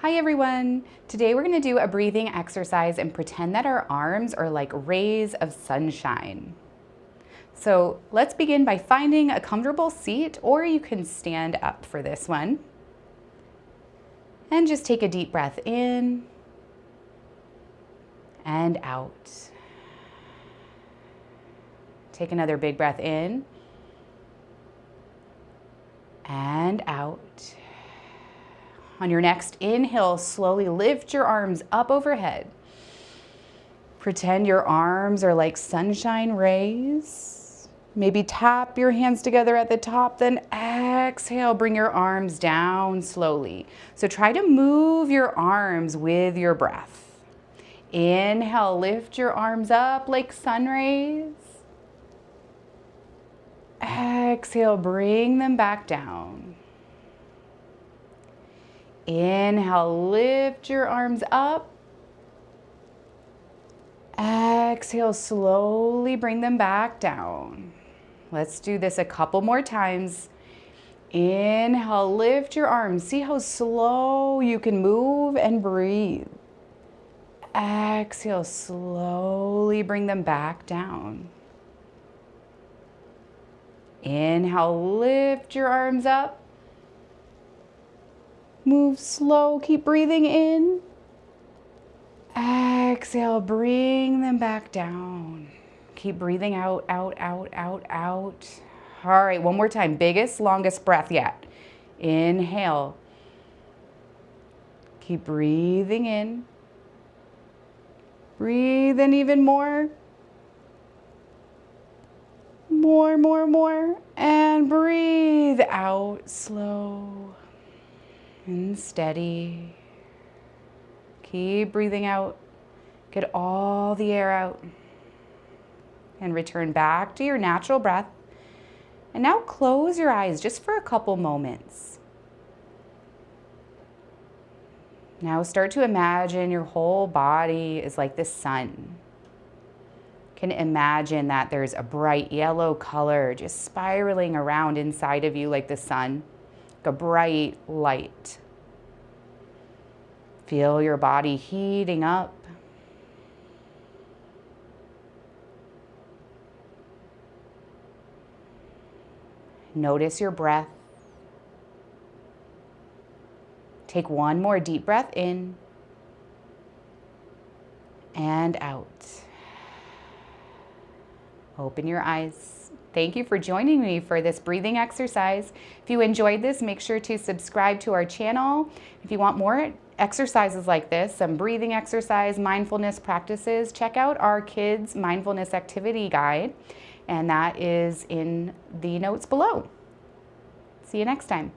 Hi everyone! Today we're going to do a breathing exercise and pretend that our arms are like rays of sunshine. So let's begin by finding a comfortable seat, or you can stand up for this one. And just take a deep breath in and out. Take another big breath in and out. On your next inhale, slowly lift your arms up overhead. Pretend your arms are like sunshine rays. Maybe tap your hands together at the top, then exhale, bring your arms down slowly. So try to move your arms with your breath. Inhale, lift your arms up like sun rays. Exhale, bring them back down. Inhale, lift your arms up. Exhale, slowly bring them back down. Let's do this a couple more times. Inhale, lift your arms. See how slow you can move and breathe. Exhale, slowly bring them back down. Inhale, lift your arms up. Move slow, keep breathing in. Exhale, bring them back down. Keep breathing out, out, out, out, out. All right, one more time. Biggest, longest breath yet. Inhale. Keep breathing in. Breathe in even more. More, more, more. And breathe out slow and steady. Keep breathing out. Get all the air out. And return back to your natural breath. And now close your eyes just for a couple moments. Now start to imagine your whole body is like the sun. You can imagine that there's a bright yellow color just spiraling around inside of you like the sun. A bright light. Feel your body heating up. Notice your breath. Take one more deep breath in and out. Open your eyes. Thank you for joining me for this breathing exercise. If you enjoyed this, make sure to subscribe to our channel. If you want more exercises like this, some breathing exercise, mindfulness practices, check out our kids' mindfulness activity guide, and that is in the notes below. See you next time.